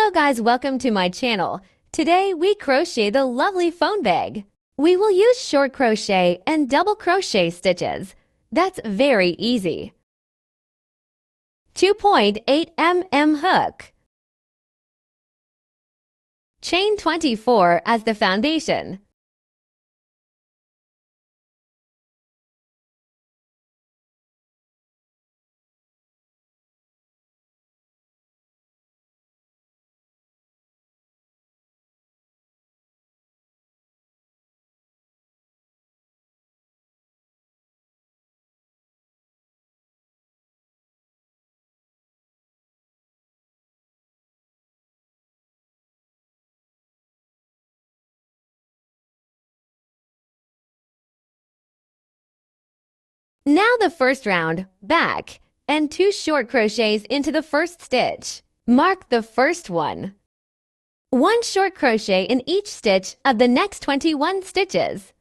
Hello guys, welcome to my channel. Today we crochet the lovely phone bag. We will use short crochet and double crochet stitches. That's very easy. 2.8 mm hook. Chain 24 as the foundation. Now the first round, back, and 2 short crochets into the first stitch. Mark the first one. 1 short crochet in each stitch of the next 21 stitches.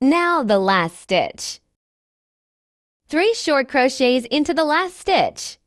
Now the last stitch. 3 short crochets into the last stitch.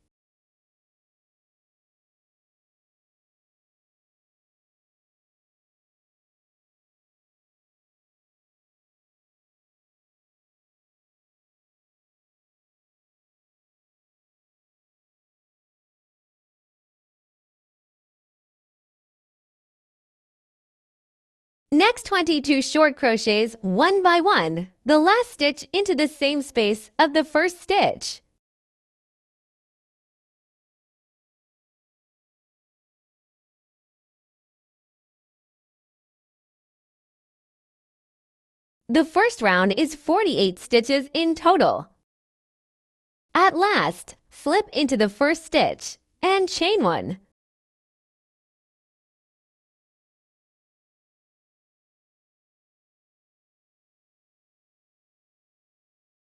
Next 22 short crochets one by one, the last stitch into the same space of the first stitch. The first round is 48 stitches in total. At last, slip into the first stitch and chain 1.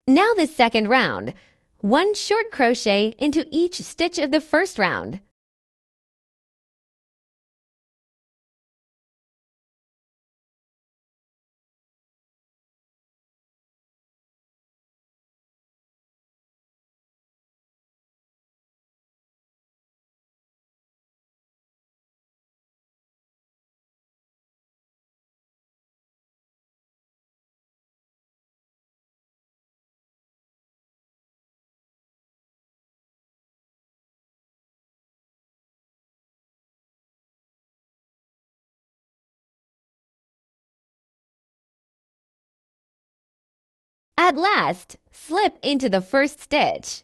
Now the second round. 1 short crochet into each stitch of the first round. At last, slip into the first stitch.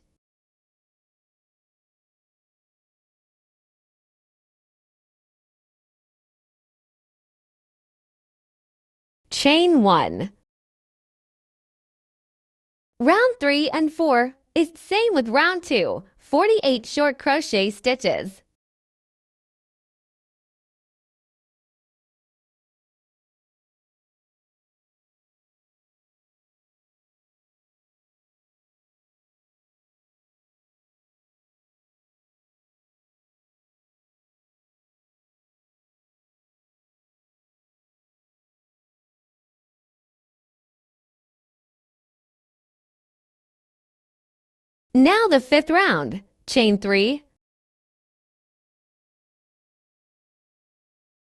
Chain 1. Round 3 and 4 is same with round 2, 48 short crochet stitches. Now the fifth round. Chain 3.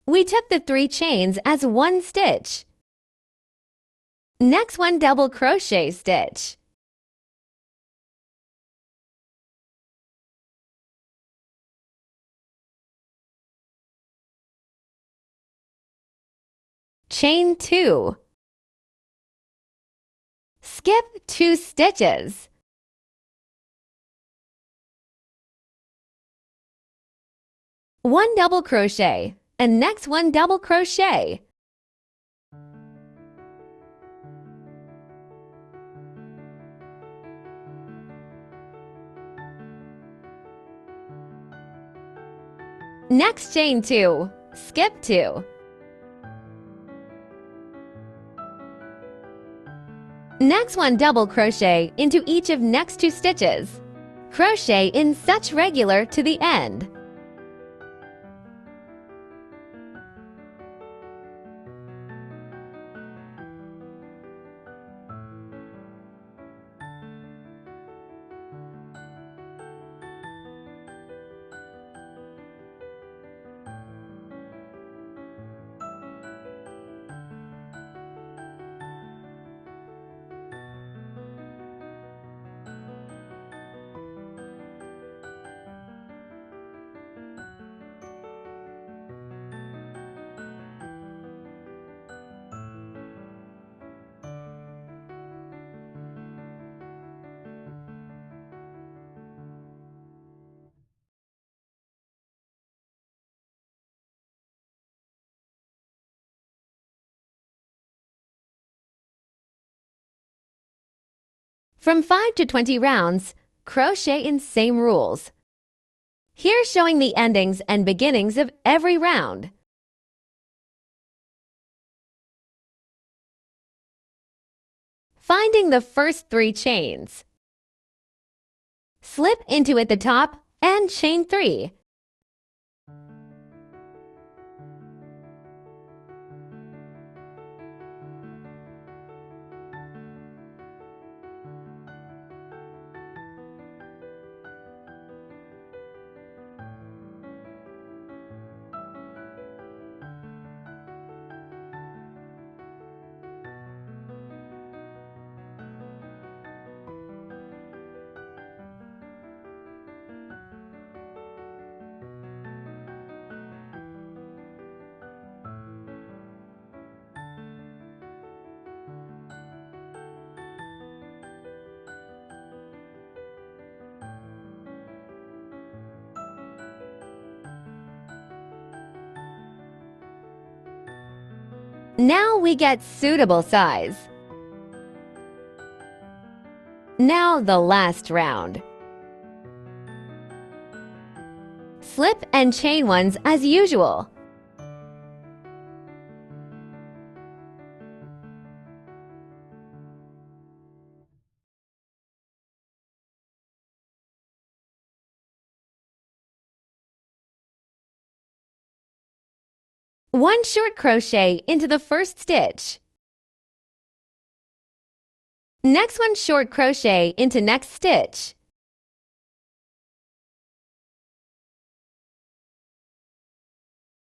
We took the 3 chains as 1 stitch. Next one double crochet stitch. Chain 2. Skip 2 stitches. One double crochet, and next one double crochet. Next chain 2, skip 2. Next one double crochet into each of next 2 stitches. Crochet in such regular to the end. From 5 to 20 rounds, crochet in same rules. Here showing the endings and beginnings of every round. Finding the first 3 chains. Slip into at the top and chain 3. Now we get suitable size. Now the last round. Slip and chain ones as usual. One short crochet into the first stitch. Next one short crochet into next stitch.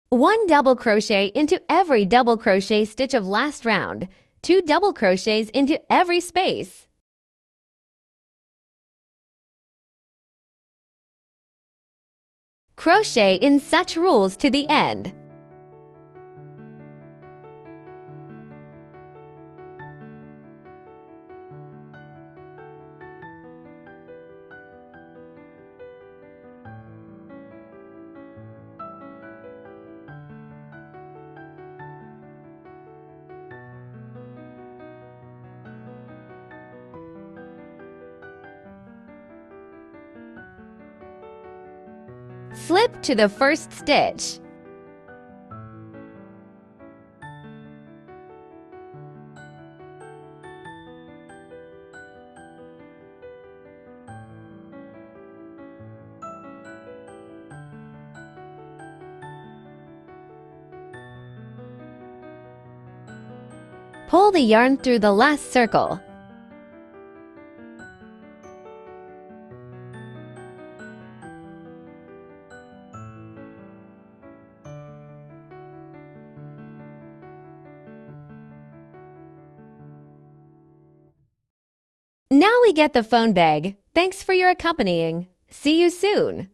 One double crochet into every double crochet stitch of last round. 2 double crochets into every space. Crochet in such rules to the end. Slip to the first stitch. Pull the yarn through the last circle. Now we get the phone bag. Thanks for your accompanying. See you soon!